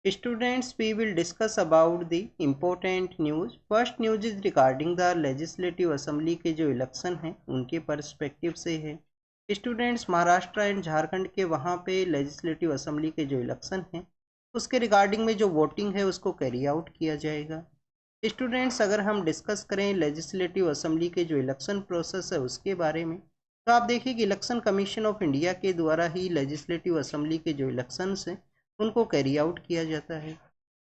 Students, we will discuss about the important news. First news is regarding the legislative assembly के जो election हैं उनके perspective से है। स्टूडेंट्स, महाराष्ट्र एंड झारखंड के वहाँ पे लेजिस्लेटिव असेंबली के जो इलेक्शन हैं उसके रिगार्डिंग में जो वोटिंग है उसको कैरी आउट किया जाएगा। स्टूडेंट्स, अगर हम डिस्कस करें लेजिस्लेटिव असेंबली के जो इलेक्शन प्रोसेस है उसके बारे में, तो आप देखिए कि इलेक्शन कमीशन ऑफ इंडिया के द्वारा ही लेजिस्लेटिव असेंबली के जो इलेक्शंस हैं उनको कैरी आउट किया जाता है।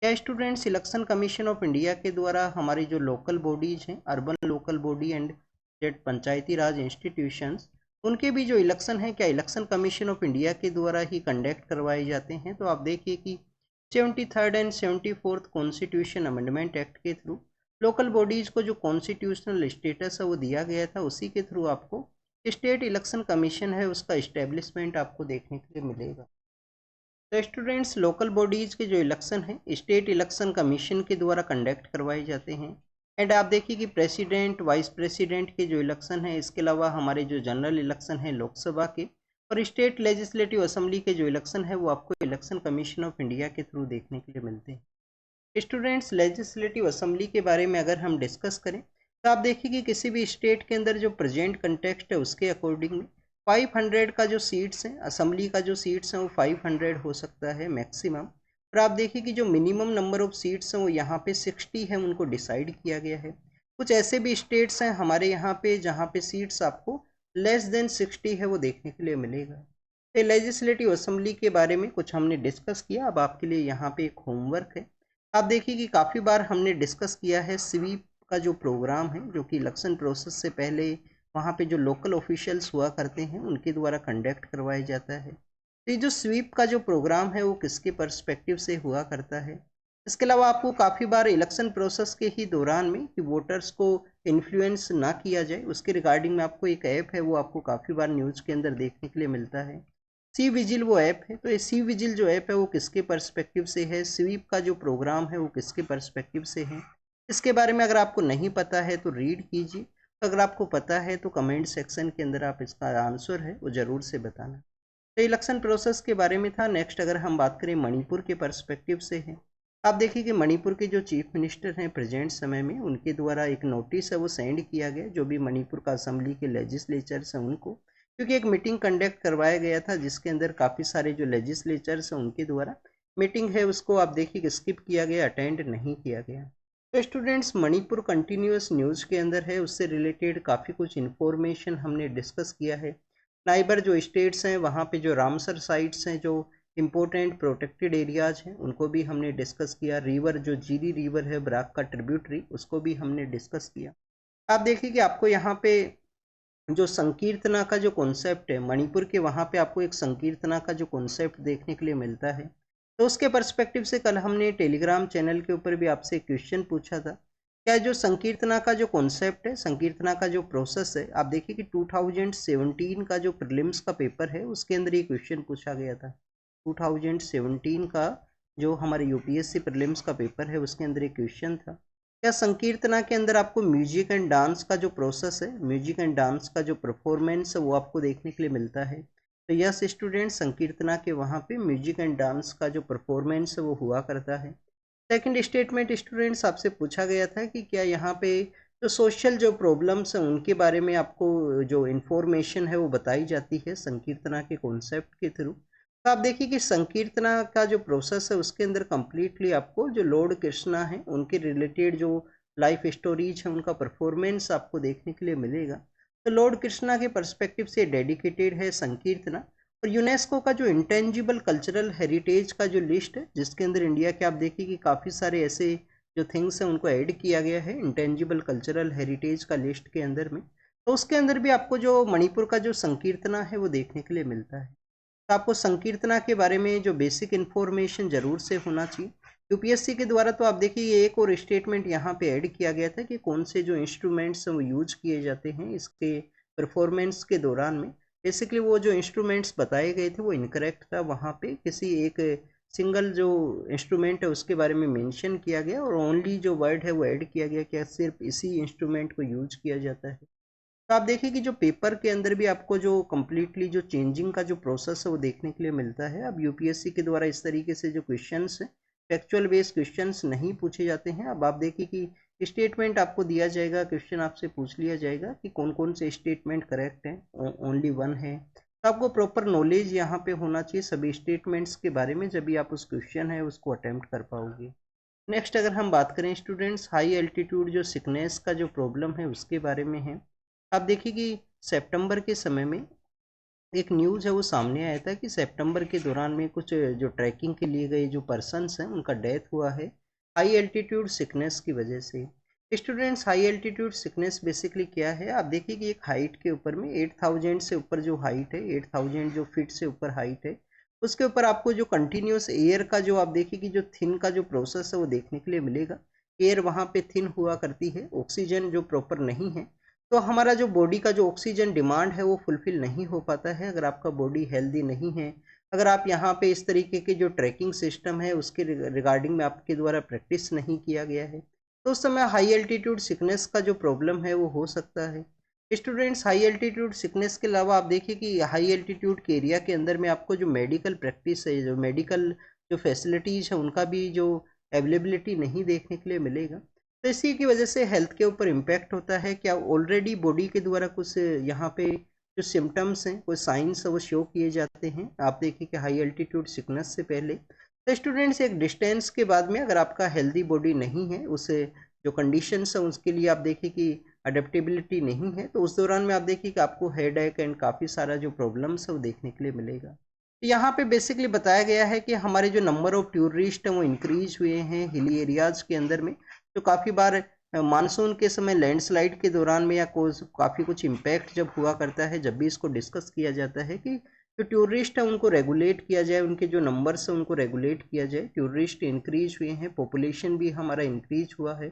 क्या students, election commission of India के द्वारा हमारी जो लोकल बॉडीज हैं, urban local body and state Panchayati Raj institutions, उनके भी जो इलेक्शन है क्या इलेक्शन कमीशन ऑफ इंडिया के द्वारा ही कंडक्ट करवाए जाते हैं? तो आप देखिए कि 73rd and 74th constitution amendment act के थ्रू लोकल बॉडीज को जो कॉन्स्टिट्यूशनल स्टेटस है वो दिया गया था, उसी के थ्रू आपको स्टेट इलेक्शन कमीशन है उसका इस्टेब्लिशमेंट आपको देखने के लिए मिलेगा। तो स्टूडेंट्स, लोकल बॉडीज के जो इलेक्शन हैं स्टेट इलेक्शन कमीशन के द्वारा कंडक्ट करवाए जाते हैं। एंड आप देखिए कि प्रेसिडेंट, वाइस प्रेसिडेंट के जो इलेक्शन है, इसके अलावा हमारे जो जनरल इलेक्शन है लोकसभा के और स्टेट लेजिस्लेटिव असेंबली के जो इलेक्शन है वो आपको इलेक्शन कमीशन ऑफ इंडिया के थ्रू देखने के लिए मिलते हैं। स्टूडेंट्स, लेजिस्लेटिव असेंबली के बारे में अगर हम डिस्कस करें तो आप देखिए कि किसी भी स्टेट के अंदर जो प्रेजेंट कंटेक्स्ट है उसके अकॉर्डिंग में 500 का जो सीट्स हैं, असेंबली का जो सीट्स हैं वो 500 हो सकता है मैक्सिमम। और आप देखिए कि जो मिनिमम नंबर ऑफ सीट्स हैं वो यहाँ पे 60 है, उनको डिसाइड किया गया है। कुछ ऐसे भी स्टेट्स हैं हमारे यहाँ पे जहाँ पे सीट्स आपको लेस देन 60 है वो देखने के लिए मिलेगा। तो लेजिस्लेटिव असेंबली के बारे में कुछ हमने डिस्कस किया। अब आपके लिए यहाँ पे एक होमवर्क है। आप देखिए कि काफ़ी बार हमने डिस्कस किया है स्वीप का जो प्रोग्राम है, जो कि इलेक्शन प्रोसेस से पहले वहाँ पे जो लोकल ऑफिशियल्स हुआ करते हैं उनके द्वारा कंडक्ट करवाया जाता है। तो ये जो स्वीप का जो प्रोग्राम है वो किसके पर्सपेक्टिव से हुआ करता है? इसके अलावा आपको काफ़ी बार इलेक्शन प्रोसेस के ही दौरान में कि वोटर्स को इन्फ्लुएंस ना किया जाए उसके रिगार्डिंग में आपको एक ऐप है वो आपको काफ़ी बार न्यूज़ के अंदर देखने के लिए मिलता है। सी विजिल वो ऐप है। तो ये सी विजिल जो ऐप है वो किसके पर्सपेक्टिव से है, स्वीप का जो प्रोग्राम है वो किसके पर्सपेक्टिव से है, इसके बारे में अगर आपको नहीं पता है तो रीड कीजिए। तो अगर आपको पता है तो कमेंट सेक्शन के अंदर आप इसका आंसर है वो ज़रूर से बताना। तो इलेक्शन प्रोसेस के बारे में था। नेक्स्ट अगर हम बात करें मणिपुर के पर्सपेक्टिव से है, आप देखिए कि मणिपुर के जो चीफ मिनिस्टर हैं प्रेजेंट समय में, उनके द्वारा एक नोटिस है वो सेंड किया गया जो भी मणिपुर का असेंबली के लेजिस्लेचर्स हैं उनको, क्योंकि एक मीटिंग कंडक्ट करवाया गया था जिसके अंदर काफ़ी सारे जो लेजिस्लेचर्स हैं उनके द्वारा मीटिंग है उसको आप देखिए कि स्किप किया गया, अटेंड नहीं किया गया। तो स्टूडेंट्स, मणिपुर कंटिन्यूस न्यूज़ के अंदर है, उससे रिलेटेड काफ़ी कुछ इन्फॉर्मेशन हमने डिस्कस किया है। नाइबर जो स्टेट्स हैं वहाँ पे जो रामसर साइट्स हैं, जो इम्पोर्टेंट प्रोटेक्टेड एरियाज हैं, उनको भी हमने डिस्कस किया। रिवर जो जीरी रिवर है बराक का ट्रिब्यूटरी, उसको भी हमने डिस्कस किया। आप देखिए कि आपको यहाँ पे जो संकीर्तना का जो कॉन्सेप्ट है मणिपुर के, वहाँ पे आपको एक संकीर्तना का जो कॉन्सेप्ट देखने के लिए मिलता है। तो उसके पर्सपेक्टिव से कल हमने टेलीग्राम चैनल के ऊपर भी आपसे एक क्वेश्चन पूछा था। क्या जो संकीर्तना का जो कॉन्सेप्ट है, संकीर्तना का जो प्रोसेस है, आप देखिए कि 2017 का जो प्रीलिम्स का पेपर है उसके अंदर ये क्वेश्चन पूछा गया था। 2017 का जो हमारे यूपीएससी प्रीलिम्स का पेपर है उसके अंदर एक क्वेश्चन था, क्या संकीर्तना के अंदर आपको म्यूजिक एंड डांस का जो प्रोसेस है, म्यूजिक एंड डांस का जो परफॉर्मेंस है वो आपको देखने के लिए मिलता है? तो यस स्टूडेंट, संकीर्तना के वहाँ पे म्यूजिक एंड डांस का जो परफॉर्मेंस है वो हुआ करता है। सेकंड स्टेटमेंट स्टूडेंट्स आपसे पूछा गया था कि क्या यहाँ पे जो सोशल जो प्रॉब्लम्स हैं उनके बारे में आपको जो इन्फॉर्मेशन है वो बताई जाती है संकीर्तना के कॉन्सेप्ट के थ्रू। तो आप देखिए कि संकीर्तना का जो प्रोसेस है उसके अंदर कम्प्लीटली आपको जो लॉर्ड कृष्णा है उनके रिलेटेड जो लाइफ स्टोरीज है उनका परफॉर्मेंस आपको देखने के लिए मिलेगा। तो लॉर्ड कृष्णा के पर्सपेक्टिव से डेडिकेटेड है संकीर्तना। और यूनेस्को का जो इंटेंजिबल कल्चरल हेरिटेज का जो लिस्ट है जिसके अंदर इंडिया के आप देखिए कि काफ़ी सारे ऐसे जो थिंग्स हैं उनको ऐड किया गया है इंटेंजिबल कल्चरल हेरिटेज का लिस्ट के अंदर में, तो उसके अंदर भी आपको जो मणिपुर का जो संकीर्तना है वो देखने के लिए मिलता है। तो आपको संकीर्तना के बारे में जो बेसिक इन्फॉर्मेशन ज़रूर से होना चाहिए। यूपीएससी के द्वारा तो आप देखिए ये एक और स्टेटमेंट यहाँ पे ऐड किया गया था कि कौन से जो इंस्ट्रूमेंट्स हैं वो यूज किए जाते हैं इसके परफॉर्मेंस के दौरान में। बेसिकली वो जो इंस्ट्रूमेंट्स बताए गए थे वो इनकरेक्ट था, वहाँ पे किसी एक सिंगल जो इंस्ट्रूमेंट है उसके बारे में मेंशन किया गया और ओनली जो वर्ड है वो ऐड किया गया कि सिर्फ इसी इंस्ट्रूमेंट को यूज किया जाता है। तो आप देखिए कि जो पेपर के अंदर भी आपको जो कम्प्लीटली जो चेंजिंग का जो प्रोसेस है वो देखने के लिए मिलता है। अब यूपीएससी के द्वारा इस तरीके से जो क्वेश्चंस हैं फैक्चुअल बेस्ड क्वेश्चंस नहीं पूछे जाते हैं। अब आप देखिए कि स्टेटमेंट आपको दिया जाएगा, क्वेश्चन आपसे पूछ लिया जाएगा कि कौन कौन से स्टेटमेंट करेक्ट हैं, ओनली वन है। तो आपको प्रॉपर नॉलेज यहाँ पे होना चाहिए सभी स्टेटमेंट्स के बारे में, जब भी आप उस क्वेश्चन है उसको अटेम्प्ट कर पाओगे। नेक्स्ट अगर हम बात करें स्टूडेंट्स, हाई एल्टीट्यूड जो सिकनेस का जो प्रॉब्लम है उसके बारे में है। आप देखिए कि सितंबर के समय में एक न्यूज़ है वो सामने आया था कि सितंबर के दौरान में कुछ जो ट्रैकिंग के लिए गए जो पर्सन्स हैं उनका डेथ हुआ है हाई एल्टीट्यूड सिकनेस की वजह से। Students, high altitude sickness basically क्या है? आप देखिए कि एक हाइट के ऊपर में 8000 से ऊपर जो हाइट है, 8000 जो फीट से ऊपर हाइट है, उसके ऊपर आपको जो कंटिन्यूस एयर का जो आप देखिए कि जो थिन का जो प्रोसेस है वो देखने के लिए मिलेगा। एयर वहाँ पे थिन हुआ करती है, ऑक्सीजन जो प्रॉपर नहीं है, तो हमारा जो बॉडी का जो ऑक्सीजन डिमांड है वो फुलफिल नहीं हो पाता है। अगर आपका बॉडी हेल्दी नहीं है, अगर आप यहाँ पे इस तरीके के जो ट्रैकिंग सिस्टम है उसके रिगार्डिंग में आपके द्वारा प्रैक्टिस नहीं किया गया है, तो उस समय हाई एल्टीट्यूड सिकनेस का जो प्रॉब्लम है वो हो सकता है। स्टूडेंट्स, हाई एल्टीट्यूड सिकनेस के अलावा आप देखिए कि हाई एल्टीट्यूड के एरिया के अंदर में आपको जो मेडिकल प्रैक्टिस है, जो मेडिकल जो फैसिलिटीज़ है उनका भी जो अवेलेबिलिटी नहीं देखने के लिए मिलेगा। तो इसी की वजह से हेल्थ के ऊपर इम्पैक्ट होता है। क्या ऑलरेडी बॉडी के द्वारा कुछ यहाँ पे जो सिम्टम्स हैं, कोई साइंस है वो शो किए जाते हैं। आप देखिए कि हाई एल्टीट्यूड सिकनेस से पहले, तो स्टूडेंट्स एक डिस्टेंस के बाद में अगर आपका हेल्दी बॉडी नहीं है, उसे जो कंडीशंस है उसके लिए आप देखिए कि अडेप्टेबिलिटी नहीं है, तो उस दौरान में आप देखिए कि आपको हेड एक एंड काफ़ी सारा जो प्रॉब्लम्स है वो देखने के लिए मिलेगा। तो यहाँ पे बेसिकली बताया गया है कि हमारे जो नंबर ऑफ टूरिस्ट हैं वो इंक्रीज हुए हैं हिली एरियाज़ के अंदर में, तो काफ़ी बार मानसून के समय लैंडस्लाइड के दौरान में या काफ़ी कुछ इम्पैक्ट जब हुआ करता है, जब भी इसको डिस्कस किया जाता है कि जो टूरिस्ट हैं उनको रेगुलेट किया जाए, उनके जो नंबर्स हैं उनको रेगुलेट किया जाए। टूरिस्ट इंक्रीज हुए हैं, पॉपुलेशन भी हमारा इंक्रीज हुआ है,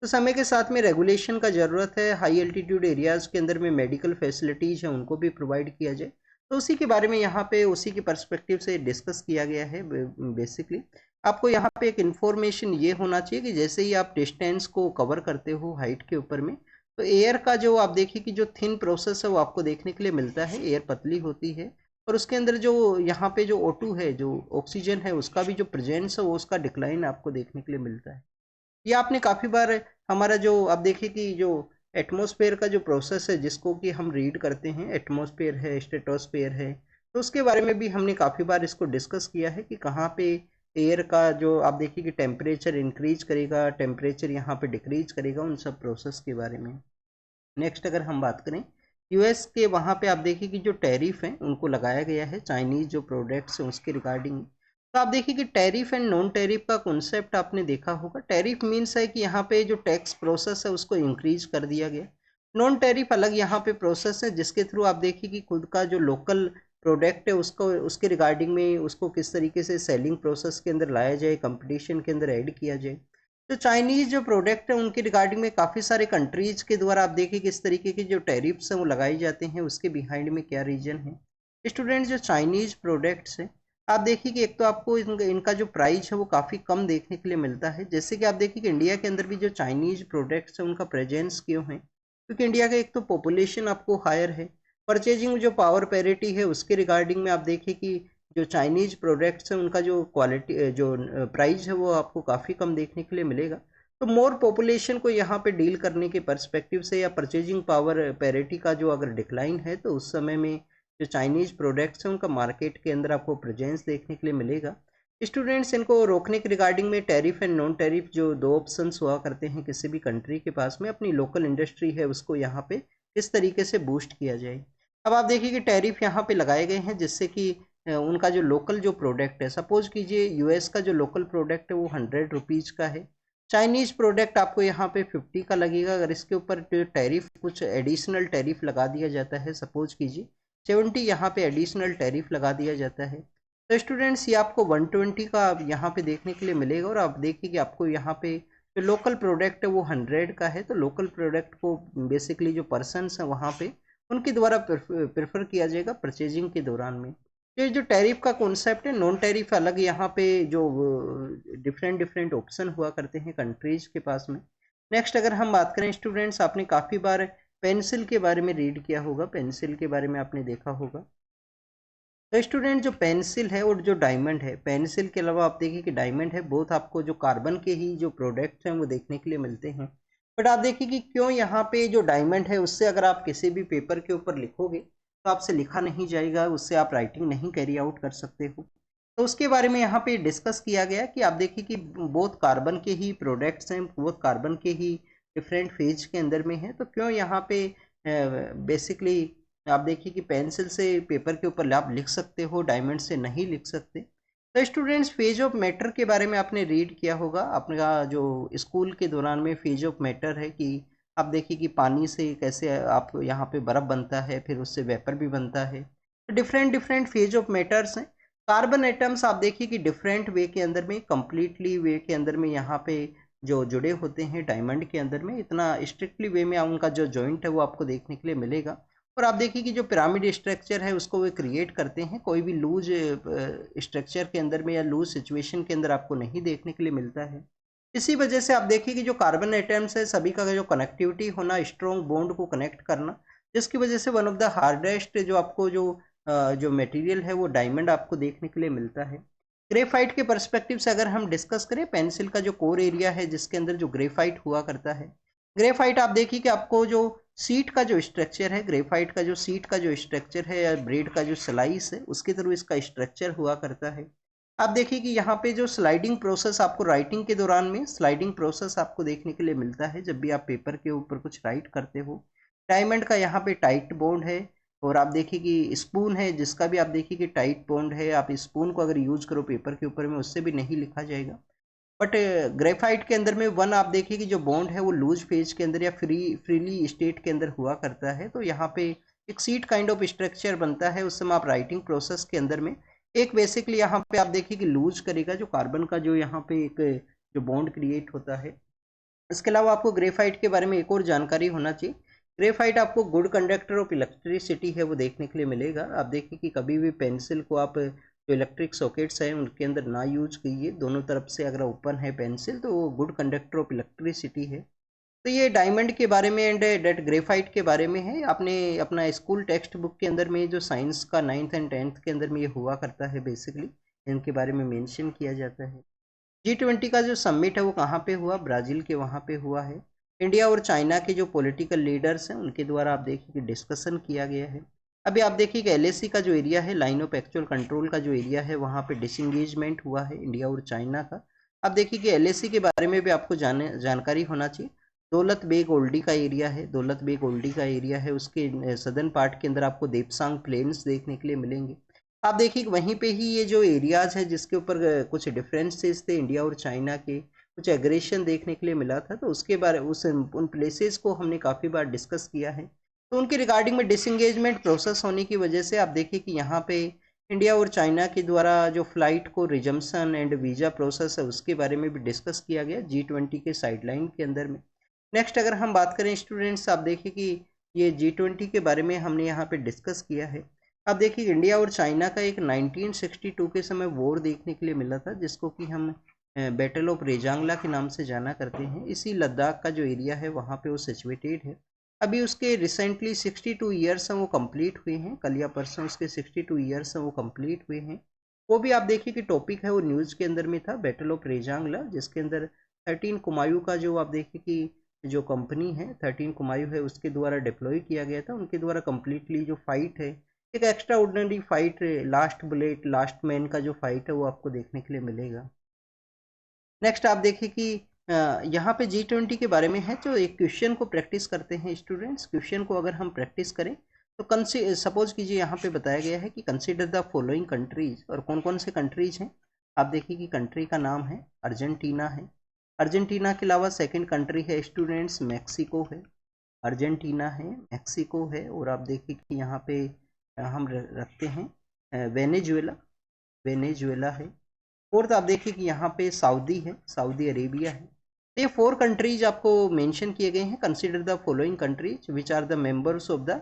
तो समय के साथ में रेगुलेशन का ज़रूरत है। हाई एल्टीट्यूड एरियाज़ के अंदर में मेडिकल फैसिलिटीज़ हैं उनको भी प्रोवाइड किया जाए, तो उसी के बारे में यहाँ पे उसी के पर्सपेक्टिव से डिस्कस किया गया है। बेसिकली आपको यहाँ पे एक इन्फॉर्मेशन ये होना चाहिए कि जैसे ही आप डिस्टेंस को कवर करते हो हाइट के ऊपर में, तो एयर का जो आप देखिए कि जो थिन प्रोसेस है वो आपको देखने के लिए मिलता है। एयर पतली होती है और उसके अंदर जो यहाँ पे जो O2 है, जो ऑक्सीजन है, उसका भी जो प्रेजेंस है वो उसका डिक्लाइन आपको देखने के लिए मिलता है। ये आपने काफ़ी बार हमारा जो आप देखिए कि जो एटमॉस्फेयर का जो प्रोसेस है जिसको कि हम रीड करते हैं, एटमॉस्फेयर है, स्ट्रेटोस्फेयर है, तो उसके बारे में भी हमने काफ़ी बार इसको डिस्कस किया है कि कहाँ पे एयर का जो आप देखिए कि टेम्परेचर इंक्रीज करेगा, टेम्परेचर यहाँ पे डिक्रीज करेगा, उन सब प्रोसेस के बारे में। नेक्स्ट अगर हम बात करें यूएस के, वहाँ पे आप देखिए कि जो टैरिफ हैं उनको लगाया गया है चाइनीज़ जो प्रोडक्ट्स हैं उसके रिगार्डिंग। तो आप देखिए कि टैरिफ एंड नॉन टैरिफ का कॉन्सेप्ट आपने देखा होगा। टैरिफ मीन्स है कि यहाँ पे जो टैक्स प्रोसेस है उसको इंक्रीज कर दिया गया। नॉन टैरिफ अलग यहाँ पे प्रोसेस है जिसके थ्रू आप देखिए कि खुद का जो लोकल प्रोडक्ट है उसको उसके रिगार्डिंग में उसको किस तरीके से सेलिंग प्रोसेस के अंदर लाया जाए, कंपटीशन के अंदर ऐड किया जाए। तो चाइनीज़ जो प्रोडक्ट है उनके रिगार्डिंग में काफ़ी सारे कंट्रीज़ के द्वारा आप देखिए किस तरीके के जो टैरिफ्स हैं वो लगाए जाते हैं, उसके बिहाइंड में क्या रीजन है। स्टूडेंट्स, जो चाइनीज़ प्रोडक्ट्स हैं, आप देखिए कि एक तो आपको इनका जो प्राइस है वो काफ़ी कम देखने के लिए मिलता है। जैसे कि आप देखिए कि इंडिया के अंदर भी जो चाइनीज़ प्रोडक्ट्स हैं उनका प्रेजेंस क्यों है, क्योंकि इंडिया का एक तो पॉपुलेशन आपको हायर है, परचेजिंग जो पावर पैरिटी है उसके रिगार्डिंग में आप देखिए कि जो चाइनीज़ प्रोडक्ट्स हैं उनका जो क्वालिटी जो प्राइस है वो आपको काफ़ी कम देखने के लिए मिलेगा। तो मोर पॉपुलेशन को यहाँ पे डील करने के पर्सपेक्टिव से या परचेजिंग पावर पैरिटी का जो अगर डिक्लाइन है, तो उस समय में जो चाइनीज़ प्रोडक्ट्स हैं उनका मार्केट के अंदर आपको प्रेजेंस देखने के लिए मिलेगा। स्टूडेंट्स, इनको रोकने के रिगार्डिंग में टैरिफ एंड नॉन टैरिफ जो दो ऑप्शंस हुआ करते हैं किसी भी कंट्री के पास में, अपनी लोकल इंडस्ट्री है उसको यहाँ पे किस तरीके से बूस्ट किया जाए। अब आप देखिए कि टैरिफ यहाँ पे लगाए गए हैं जिससे कि उनका जो लोकल जो प्रोडक्ट है, सपोज कीजिए यूएस का जो लोकल प्रोडक्ट है वो 100 रुपीज़ का है, चाइनीज़ प्रोडक्ट आपको यहाँ पे 50 का लगेगा। अगर इसके ऊपर टैरिफ कुछ एडिशनल टैरिफ लगा दिया जाता है, सपोज कीजिए 70 यहाँ पे एडिशनल टैरिफ लगा दिया जाता है, तो स्टूडेंट्स ये आपको 120 का यहाँ पे देखने के लिए मिलेगा। और आप देखिए कि आपको यहाँ पे जो लोकल प्रोडक्ट है वो 100 का है, तो लोकल प्रोडक्ट को बेसिकली जो पर्सनस हैं वहाँ पे उनके द्वारा प्रेफर किया जाएगा परचेजिंग के दौरान में। ये जो टैरिफ का कॉन्सेप्ट है, नॉन टैरिफ अलग, यहाँ पे जो डिफरेंट डिफरेंट ऑप्शन हुआ करते हैं कंट्रीज के पास में। नेक्स्ट अगर हम बात करें स्टूडेंट्स, आपने काफ़ी बार पेंसिल के बारे में रीड किया होगा, पेंसिल के बारे में आपने देखा होगा। तो स्टूडेंट जो पेंसिल है और जो डायमंड है, पेंसिल के अलावा आप देखिए कि डायमंड है, बोथ आपको जो कार्बन के ही जो प्रोडक्ट्स हैं वो देखने के लिए मिलते हैं। बट आप देखिए कि क्यों यहाँ पे जो डायमंड है उससे अगर आप किसी भी पेपर के ऊपर लिखोगे तो आपसे लिखा नहीं जाएगा, उससे आप राइटिंग नहीं कैरी आउट कर सकते हो। तो उसके बारे में यहाँ पे डिस्कस किया गया कि आप देखिए कि बोथ कार्बन के ही प्रोडक्ट्स हैं, बोथ कार्बन के ही डिफरेंट फेज के अंदर में है, तो क्यों यहाँ पे बेसिकली आप देखिए कि पेंसिल से पेपर के ऊपर आप लिख सकते हो, डायमंड से नहीं लिख सकते। तो स्टूडेंट्स फेज ऑफ मैटर के बारे में आपने रीड किया होगा अपना जो स्कूल के दौरान में, फेज ऑफ मैटर है कि आप देखिए कि पानी से कैसे आप यहाँ पे बर्फ़ बनता है, फिर उससे वेपर भी बनता है। तो different different phase of matters हैं। कार्बन एटम्स आप देखिए कि डिफरेंट वे के अंदर में, कम्प्लीटली वे के अंदर में यहाँ पे जो जुड़े होते हैं डायमंड के अंदर में, इतना स्ट्रिक्टली वे में उनका जो जॉइंट है वो आपको देखने के लिए मिलेगा। और आप देखिए कि जो पिरामिड स्ट्रक्चर है उसको वे क्रिएट करते हैं, कोई भी लूज स्ट्रक्चर के अंदर में या लूज सिचुएशन के अंदर आपको नहीं देखने के लिए मिलता है। इसी वजह से आप देखिए कि जो कार्बन एटम्स है सभी का जो कनेक्टिविटी होना, स्ट्रॉन्ग बॉन्ड को कनेक्ट करना, जिसकी वजह से वन ऑफ द हार्डेस्ट जो आपको जो मटेरियल है वो डायमंड आपको देखने के लिए मिलता है। ग्रेफाइट के पर्सपेक्टिव से अगर हम डिस्कस करें, पेंसिल का जो कोर एरिया है जिसके अंदर जो ग्रेफाइट हुआ करता है, ग्रेफाइट आप देखिए कि आपको जो सीट का जो स्ट्रक्चर है, ग्रेफाइट का जो सीट का जो स्ट्रक्चर है या ब्रेड का जो स्लाइस है उसके थ्रू इसका स्ट्रक्चर हुआ करता है। आप देखिए कि यहाँ पे जो स्लाइडिंग प्रोसेस आपको राइटिंग के दौरान में स्लाइडिंग प्रोसेस आपको देखने के लिए मिलता है जब भी आप पेपर के ऊपर कुछ राइट करते हो। डायमंड का यहाँ पे टाइट बॉन्ड है, और आप देखिए कि स्पून है जिसका भी आप देखिए कि टाइट बॉन्ड है, आप स्पून को अगर यूज करो पेपर के ऊपर में उससे भी नहीं लिखा जाएगा। बट ग्रेफाइट के अंदर में वन आप देखिए कि जो बॉन्ड है वो लूज फेज के अंदर या फ्रीली स्टेट के अंदर हुआ करता है, तो यहाँ पे एक सीट काइंड ऑफ स्ट्रक्चर बनता है उस समय आप राइटिंग प्रोसेस के अंदर में एक बेसिकली यहाँ पे आप देखिए कि लूज करेगा जो कार्बन का जो यहाँ पे एक जो बॉन्ड क्रिएट होता है। इसके अलावा आपको ग्रेफाइट के बारे में एक और जानकारी होना चाहिए। ग्रेफाइट आपको गुड कंडक्टर ऑफ इलेक्ट्रिसिटी है वो देखने के लिए मिलेगा। आप देखिए कि कभी भी पेंसिल को आप जो इलेक्ट्रिक सॉकेट्स हैं उनके अंदर ना यूज कीजिए, दोनों तरफ से अगर ओपन है पेंसिल तो वो गुड कंडक्टर ऑफ इलेक्ट्रिसिटी है। तो ये डायमंड के बारे में एंड डेट ग्रेफाइट के बारे में है। आपने अपना स्कूल टेक्स्ट बुक के अंदर में जो साइंस का 9th एंड 10th के अंदर में ये हुआ करता है, बेसिकली इनके बारे में मेंशन किया जाता है। G20 का जो समिट है वो कहाँ पे हुआ, ब्राज़ील के वहाँ पे हुआ है। इंडिया और चाइना के जो पॉलिटिकल लीडर्स हैं उनके द्वारा आप देखिए कि डिस्कशन किया गया है। अभी आप देखिए कि LAC का जो एरिया है, लाइन ऑफ एक्चुअल कंट्रोल का जो एरिया है, वहाँ पे डिसंगेजमेंट हुआ है इंडिया और चाइना का। आप देखिए कि LAC के बारे में भी आपको जानकारी होना चाहिए। दौलत बेग ओल्डी का एरिया है, दौलत बेग ओल्डी का एरिया है, उसके सदर्न पार्ट के अंदर आपको देपसांग प्लेन्स देखने के लिए मिलेंगे। आप देखिए वहीं पे ही ये जो एरियाज है जिसके ऊपर कुछ डिफरेंसेस थे इंडिया और चाइना के, कुछ एग्रेशन देखने के लिए मिला था, तो उसके बारे उन प्लेसेस को हमने काफ़ी बार डिस्कस किया है। तो उनके रिगार्डिंग में डिसंगेजमेंट प्रोसेस होने की वजह से आप देखिए कि यहाँ पे इंडिया और चाइना के द्वारा जो फ्लाइट को रिजम्पशन एंड वीज़ा प्रोसेस है उसके बारे में भी डिस्कस किया गया G20 के साइडलाइन के अंदर में। नेक्स्ट अगर हम बात करें स्टूडेंट्स, आप देखिए कि ये G20 के बारे में हमने यहाँ पे डिस्कस किया है। अब देखिए इंडिया और चाइना का एक 1962 के समय वॉर देखने के लिए मिला था जिसको कि हम बैटल ऑफ रेजांगला के नाम से जाना करते हैं। इसी लद्दाख का जो एरिया है वहाँ पे वो सिचुएटेड है। अभी उसके रिसेंटली 62 ईयर्स हैं वो कंप्लीट हुए हैं, कल या परसों उसके 62 ईयर्स हैं वो कंप्लीट हुए हैं। वो भी आप देखिए कि टॉपिक है वो न्यूज़ के अंदर में था, बैटल ऑफ रेजांगला, जिसके अंदर 13 कुमायूं का जो आप देखिए कि जो कंपनी है 13 कुमायूं है उसके द्वारा डिप्लॉय किया गया था, उनके द्वारा कम्प्लीटली जो फाइट है, एक extra ordinary fight, last bullet last man का जो फाइट है वो आपको देखने के लिए मिलेगा। नेक्स्ट आप देखिए कि यहाँ पे G20 के बारे में है, जो एक क्वेश्चन को प्रैक्टिस करते हैं स्टूडेंट्स। क्वेश्चन को अगर हम प्रैक्टिस करें तो सपोज कीजिए यहाँ पे बताया गया है कि कंसीडर द फॉलोइंग कंट्रीज, और कौन कौन से कंट्रीज हैं। आप देखिए कि कंट्री का नाम है अर्जेंटीना है। अर्जेंटीना के अलावा सेकंड कंट्री है स्टूडेंट्स मैक्सिको है। अर्जेंटीना है, मैक्सिको है, और आप देखिए कि यहाँ पे हम रखते हैं वेनेजुएला, वेनेजुएला है। फोर्थ आप देखिए कि यहाँ पे सऊदी है, सऊदी अरेबिया है। तो ये 4 कंट्रीज आपको मेंशन किए गए हैं। Consider the following countries which are the members of the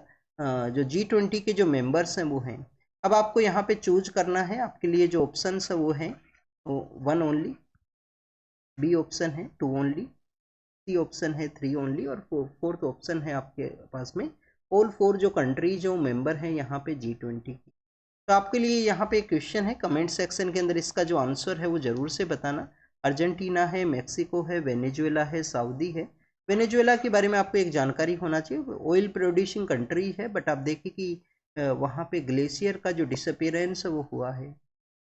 जो G20 के जो मेंबर्स हैं वो हैं। अब आपको यहाँ पे चूज करना है, आपके लिए जो ऑप्शन है वो हैं 1 ओनली, बी ऑप्शन है 2 ओनली, सी ऑप्शन है 3 ओनली, और फोर्थ ऑप्शन है आपके पास में ऑल 4 जो कंट्रीज जो मेंबर हैं यहाँ पे G20 की। तो आपके लिए यहाँ पे क्वेश्चन है, कमेंट सेक्शन के अंदर इसका जो आंसर है वो ज़रूर से बताना। अर्जेंटीना है, मेक्सिको है, वेनेजुएला है, सऊदी है। वेनेजुएला के बारे में आपको एक जानकारी होना चाहिए, ऑयल प्रोड्यूसिंग कंट्री है, बट आप देखिए कि वहाँ पे ग्लेशियर का जो डिसअपियरेंस है वो हुआ है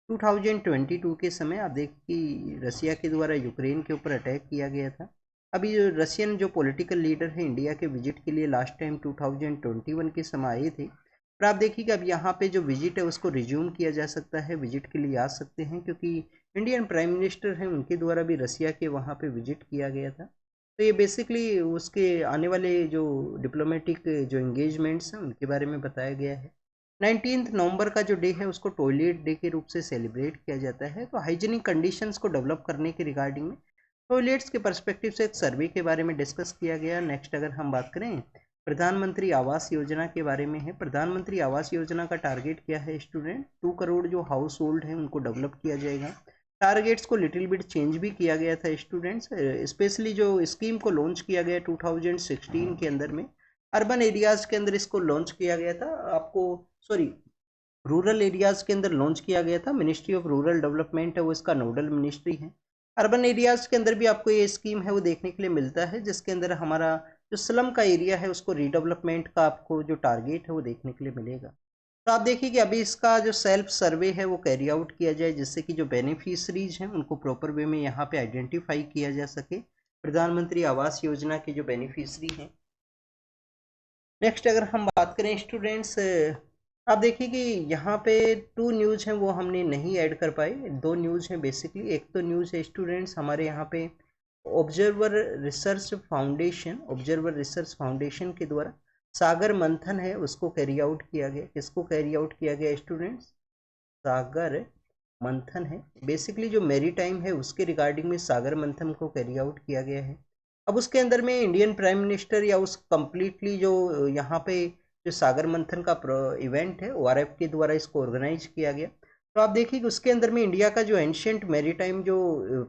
2022 के समय। आप देखिए कि रसिया के द्वारा यूक्रेन के ऊपर अटैक किया गया था। अभी जो रशियन जो पॉलिटिकल लीडर है इंडिया के विजिट के लिए लास्ट टाइम 2021 के समय आए थे, पर आप देखिए कि अब यहाँ पे जो विजिट है उसको रिज्यूम किया जा सकता है, विजिट के लिए आ सकते हैं, क्योंकि इंडियन प्राइम मिनिस्टर हैं उनके द्वारा भी रसिया के वहाँ पे विजिट किया गया था। तो ये बेसिकली उसके आने वाले जो डिप्लोमेटिक जो एंगेजमेंट्स हैं उनके बारे में बताया गया है। 19 नवंबर का जो डे है उसको टॉयलेट डे के रूप से सेलिब्रेट किया जाता है। तो हाइजीनिक कंडीशंस को डेवलप करने के रिगार्डिंग में टॉयलेट्स के पर्सपेक्टिव से एक सर्वे के बारे में डिस्कस किया गया। नेक्स्ट अगर हम बात करें प्रधानमंत्री आवास योजना के बारे में है। प्रधानमंत्री आवास योजना का टारगेट क्या है स्टूडेंट? 2 करोड़ जो हाउस होल्ड है उनको डेवलप किया जाएगा। टारगेट्स को लिटिल बिट चेंज भी किया गया था स्टूडेंट्स, स्पेशली जो स्कीम को लॉन्च किया गया 2016 के अंदर में अर्बन एरियाज के अंदर इसको लॉन्च किया गया था, आपको सॉरी रूरल एरियाज के अंदर लॉन्च किया गया था। मिनिस्ट्री ऑफ रूरल डेवलपमेंट है वो इसका नोडल मिनिस्ट्री है। अर्बन एरियाज के अंदर भी आपको ये स्कीम है वो देखने के लिए मिलता है, जिसके अंदर हमारा जो स्लम का एरिया है उसको रीडेवलपमेंट का आपको जो टारगेट है वो देखने के लिए मिलेगा। तो आप देखिए कि अभी इसका जो सेल्फ सर्वे है वो कैरी आउट किया जाए, जिससे कि जो बेनिफिशरीज हैं उनको प्रॉपर वे में यहाँ पे आइडेंटिफाई किया जा सके, प्रधानमंत्री आवास योजना के जो बेनिफिशरी हैं। नेक्स्ट अगर हम बात करें स्टूडेंट्स, आप देखिए कि यहाँ पे 2 न्यूज़ हैं वो हमने नहीं ऐड कर पाए। 2 न्यूज़ हैं बेसिकली। एक तो न्यूज़ है स्टूडेंट्स हमारे यहाँ पे ऑब्जर्वर रिसर्च फाउंडेशन के द्वारा सागर मंथन है उसको कैरी आउट किया गया। किसको कैरी आउट किया गया स्टूडेंट्स? सागर मंथन है। बेसिकली जो मेरी टाइम है उसके रिगार्डिंग में सागर मंथन को कैरी आउट किया गया है। अब उसके अंदर में इंडियन प्राइम मिनिस्टर या उस कम्प्लीटली जो यहाँ पे जो सागर मंथन का इवेंट है ORF के द्वारा इसको ऑर्गेनाइज किया गया। तो आप देखिए कि उसके अंदर में इंडिया का जो एंशियंट मैरीटाइम जो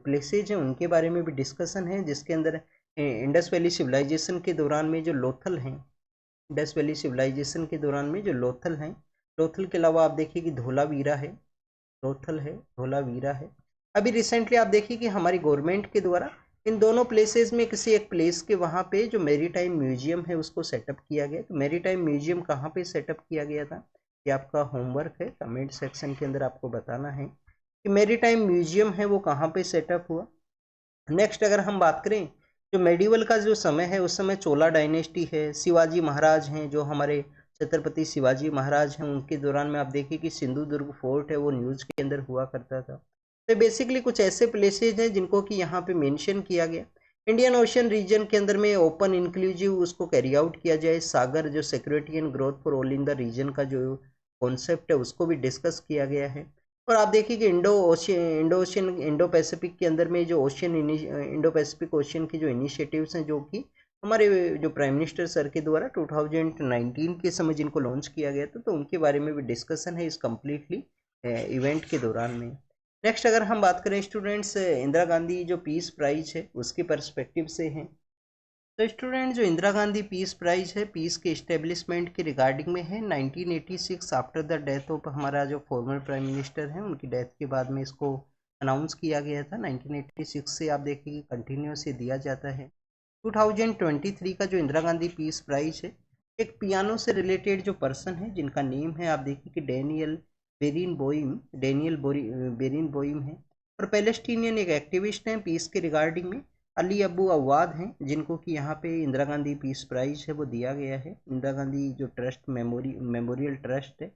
प्लेसेज हैं उनके बारे में भी डिस्कशन है, जिसके अंदर इंडस वैली सिविलाइजेशन के दौरान में जो लोथल हैं, इंडस वैली सिविलाइजेशन के दौरान में जो लोथल हैं, लोथल के अलावा आप देखिए कि धोलावीरा है, लोथल है, धोलावीरा है। अभी रिसेंटली आप देखिए कि हमारी गवर्नमेंट के द्वारा इन दोनों प्लेसेस में किसी एक प्लेस के वहाँ पे जो मेरीटाइम म्यूजियम है उसको सेटअप किया गया। तो मेरीटाइम म्यूजियम कहाँ पे सेटअप किया गया था, ये आपका होमवर्क है, कमेंट सेक्शन के अंदर आपको बताना है कि मेरीटाइम म्यूजियम है वो कहाँ पे सेटअप हुआ। नेक्स्ट अगर हम बात करें जो मेडिवल का जो समय है उस समय चोला डायनेस्टी है, शिवाजी महाराज हैं जो हमारे छत्रपति शिवाजी महाराज हैं, उनके दौरान में आप देखिए कि सिंधुदुर्ग फोर्ट है वो न्यूज़ के अंदर हुआ करता था। तो बेसिकली कुछ ऐसे प्लेसेज हैं जिनको कि यहाँ पे मेंशन किया गया। इंडियन ओशन रीजन के अंदर में ओपन इंक्लूसिव उसको कैरी आउट किया जाए। सागर जो security and growth for all in the region का जो कॉन्सेप्ट है उसको भी डिस्कस किया गया है। और आप देखिए कि इंडो पैसिफिक के अंदर में जो इंडो पैसिफिक ओशियन की जो इनिशिएटिव्स हैं जो कि हमारे जो प्राइम मिनिस्टर सर के द्वारा 2019 के समय जिनको लॉन्च किया गया था, तो उनके बारे में भी डिस्कशन है इस कम्प्लीटली इवेंट के दौरान में। नेक्स्ट अगर हम बात करें स्टूडेंट्स इंदिरा गांधी जो पीस प्राइज है उसके पर्सपेक्टिव से है। तो स्टूडेंट जो इंदिरा गांधी पीस प्राइज है पीस के इस्टेब्लिशमेंट के रिगार्डिंग में है। 1986 आफ्टर द डेथ ऑफ हमारा जो फॉर्मर प्राइम मिनिस्टर हैं उनकी डेथ के बाद में इसको अनाउंस किया गया था। 1986 से आप देखिए कि कंटिन्यूस ये दिया जाता है। 2023 का जो इंदिरा गांधी पीस प्राइज है एक पियानो से रिलेटेड जो पर्सन है जिनका नेम है आप देखिए कि डेनियल बेरिन बोइम है। और पैलेस्टीनियन एक एक्टिविस्ट हैं पीस के रिगार्डिंग में, अली अबू अवाद हैं, जिनको कि यहाँ पे इंदिरा गांधी पीस प्राइज है वो दिया गया है। इंदिरा गांधी जो ट्रस्ट मेमोरियल ट्रस्ट है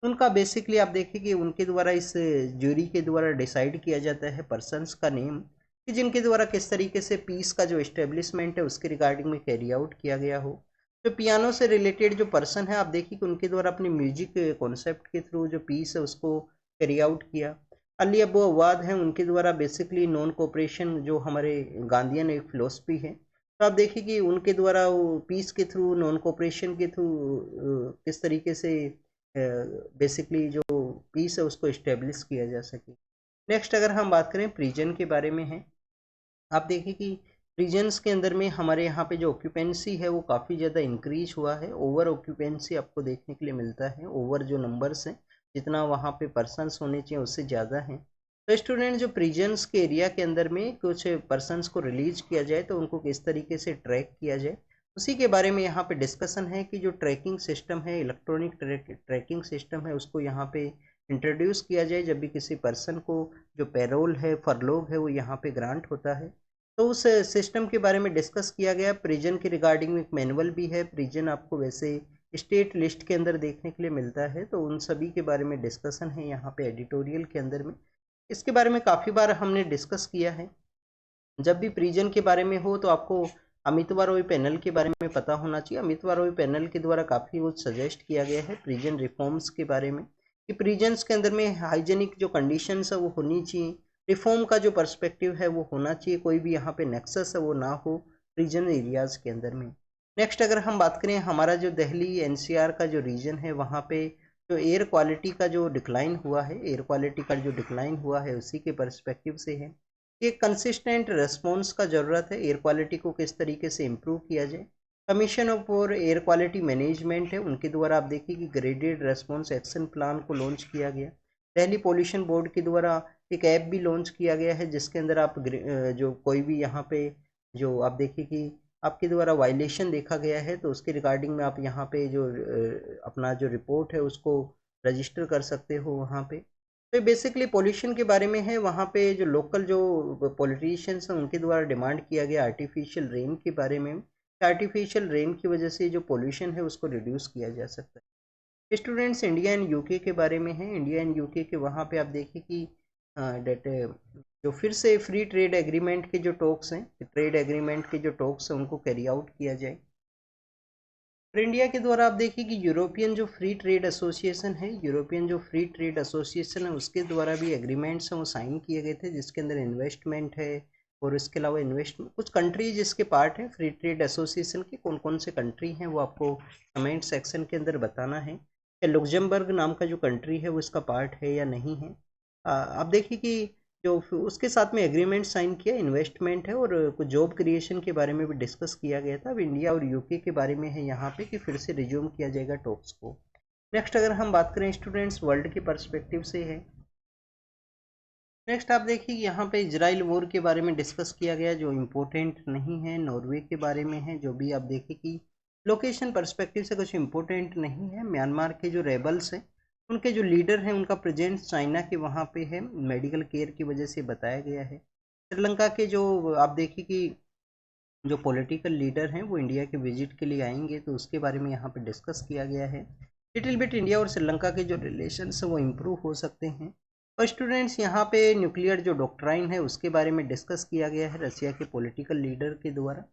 उनका बेसिकली आप देखिए कि उनके द्वारा इस जूरी के द्वारा डिसाइड किया जाता है पर्सनस का नेम कि जिनके द्वारा किस तरीके से पीस का जो इस्टेब्लिशमेंट है उसके रिगार्डिंग में कैरी आउट किया गया हो। जो पियानो से रिलेटेड जो पर्सन है आप देखिए कि उनके द्वारा अपनी म्यूजिक कॉन्सेप्ट के थ्रू जो पीस है उसको कैरी आउट किया। अली अबू अवाद हैं, उनके द्वारा बेसिकली नॉन कोऑपरेशन जो हमारे गांधीयन एक फिलोसफी है, तो आप देखिए कि उनके द्वारा वो पीस के थ्रू नॉन कोऑपरेशन के थ्रू किस तरीके से बेसिकली जो पीस है उसको इस्टेब्लिश किया जा सके। नेक्स्ट अगर हम बात करें प्रिजन के बारे में है, आप देखिए कि प्रिजन्स के अंदर में हमारे यहाँ पे जो ऑक्यूपेंसी है वो काफ़ी ज़्यादा इंक्रीज हुआ है। ओवर ऑक्यूपेंसी आपको देखने के लिए मिलता है, ओवर जो नंबर्स हैं जितना वहाँ पे पर्सन्स होने चाहिए उससे ज़्यादा हैं। तो स्टूडेंट जो प्रिजन्स के एरिया के अंदर में कुछ पर्सन्स को रिलीज किया जाए तो उनको किस तरीके से ट्रैक किया जाए, उसी के बारे में यहाँ पे डिस्कशन है कि जो ट्रैकिंग सिस्टम है, इलेक्ट्रॉनिक ट्रैकिंग सिस्टम है, उसको यहाँ पे इंट्रोड्यूस किया जाए जब भी किसी पर्सन को जो पैरोल है, फरलोग है, वो यहाँ पे ग्रांट होता है। तो उस सिस्टम के बारे में डिस्कस किया गया। प्रिजन के रिगार्डिंग एक मैनुअल भी है। प्रिजन आपको वैसे स्टेट लिस्ट के अंदर देखने के लिए मिलता है, तो उन सभी के बारे में डिस्कशन है यहाँ पे एडिटोरियल के अंदर में। इसके बारे में काफ़ी बार हमने डिस्कस किया है। जब भी प्रिजन के बारे में हो तो आपको अमितवा रॉय पैनल के बारे में पता होना चाहिए। अमितवा रॉय पैनल के द्वारा काफ़ी कुछ सजेस्ट किया गया है प्रिजन रिफॉर्म्स के बारे में, कि प्रिजन्स के अंदर में हाइजेनिक जो कंडीशंस है वो होनी चाहिए, रिफॉर्म का जो पर्सपेक्टिव है वो होना चाहिए, कोई भी यहाँ पे नेक्सस है वो ना हो प्रिजन एरियाज़ के अंदर में। नेक्स्ट अगर हम बात करें, हमारा जो दिल्ली एनसीआर का जो रीजन है वहाँ पे जो एयर क्वालिटी का जो डिक्लाइन हुआ है, एयर क्वालिटी का जो डिक्लाइन हुआ है उसी के पर्सपेक्टिव से है। एक कंसिस्टेंट रिस्पॉन्स का ज़रूरत है, एयर क्वालिटी को किस तरीके से इम्प्रूव किया जाए। Commission for air quality management है, उनके द्वारा आप देखिए कि ग्रेडेड रेस्पॉन्स एक्शन प्लान को लॉन्च किया गया। दिल्ली पोल्यूशन बोर्ड के द्वारा एक ऐप भी लॉन्च किया गया है जिसके अंदर आप जो कोई भी यहाँ पे जो आप देखिए कि आपके द्वारा वायलेशन देखा गया है तो उसके रिगार्डिंग में आप यहाँ पे जो अपना जो रिपोर्ट है उसको रजिस्टर कर सकते हो वहाँ पे। तो बेसिकली पोल्यूशन के बारे में है। वहाँ पे जो लोकल जो पॉलिटिशियंस हैं उनके द्वारा डिमांड किया गया आर्टिफिशियल रेन के बारे में। आर्टिफिशियल रेन की वजह से जो पोल्यूशन है उसको रिड्यूस किया जा सकता है। स्टूडेंट्स इंडिया एंड यूके के बारे में है। इंडिया एंड यूके के वहाँ पे आप देखिए कि डेट जो फिर से फ्री ट्रेड एग्रीमेंट के जो टॉक्स हैं, ट्रेड एग्रीमेंट के जो टॉक्स हैं उनको कैरी आउट किया जाए। और इंडिया के द्वारा आप देखिए कि यूरोपियन जो फ्री ट्रेड एसोसिएशन है, यूरोपियन जो फ्री ट्रेड एसोसिएशन है उसके द्वारा भी एग्रीमेंट्स हैं वो साइन किए गए थे जिसके अंदर इन्वेस्टमेंट है। और इसके अलावा इन्वेस्टमेंट कुछ कंट्रीज जिसके पार्ट है फ्री ट्रेड एसोसिएशन के, कौन कौन से कंट्री हैं वो आपको कमेंट सेक्शन के अंदर बताना है। लुक्जमबर्ग नाम का जो कंट्री है वो इसका पार्ट है या नहीं है। आप देखिए कि जो उसके साथ में एग्रीमेंट साइन किया, इन्वेस्टमेंट है और कुछ जॉब क्रिएशन के बारे में भी डिस्कस किया गया था। अब इंडिया और यूके के बारे में है यहाँ पे कि फिर से रिज्यूम किया जाएगा टॉक्स को। नेक्स्ट अगर हम बात करें स्टूडेंट्स वर्ल्ड के पर्सपेक्टिव से है। नेक्स्ट आप देखिए यहाँ पे इजराइल वॉर के बारे में डिस्कस किया गया जो इम्पोर्टेंट नहीं है। नॉर्वे के बारे में है जो भी आप देखिए कि लोकेशन पर्सपेक्टिव से कुछ इम्पोर्टेंट नहीं है। म्यांमार के जो रेबल्स हैं उनके जो लीडर हैं उनका प्रेजेंस चाइना के वहाँ पे है, मेडिकल केयर की वजह से बताया गया है। श्रीलंका के जो आप देखिए कि जो पॉलिटिकल लीडर हैं वो इंडिया के विजिट के लिए आएंगे तो उसके बारे में यहाँ पे डिस्कस किया गया है। लिटिल बिट इंडिया और श्रीलंका के जो रिलेशंस हैं वो इम्प्रूव हो सकते हैं। और स्टूडेंट्स यहाँ पे न्यूक्लियर जो डॉक्ट्राइन है उसके बारे में डिस्कस किया गया है रसिया के पॉलिटिकल लीडर के द्वारा।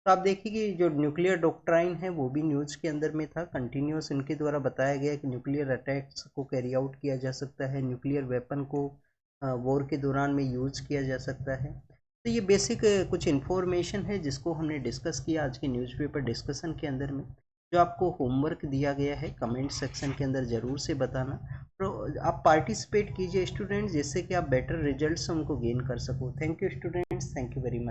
तो आप देखिए कि जो न्यूक्लियर डॉक्ट्राइन है वो भी न्यूज़ के अंदर में था, कंटिन्यूस इनके द्वारा बताया गया कि न्यूक्लियर अटैक्स को कैरी आउट किया जा सकता है, न्यूक्लियर वेपन को वॉर के दौरान में यूज़ किया जा सकता है। तो ये बेसिक कुछ इन्फॉर्मेशन है जिसको हमने डिस्कस किया आज के न्यूज़पेपर डिस्कशन के अंदर में। जो आपको होमवर्क दिया गया है कमेंट सेक्शन के अंदर ज़रूर से बताना। तो आप पार्टिसिपेट कीजिए स्टूडेंट्स जिससे कि आप बेटर रिजल्ट्स उनको गेन कर सको। Thank you students, thank you very much.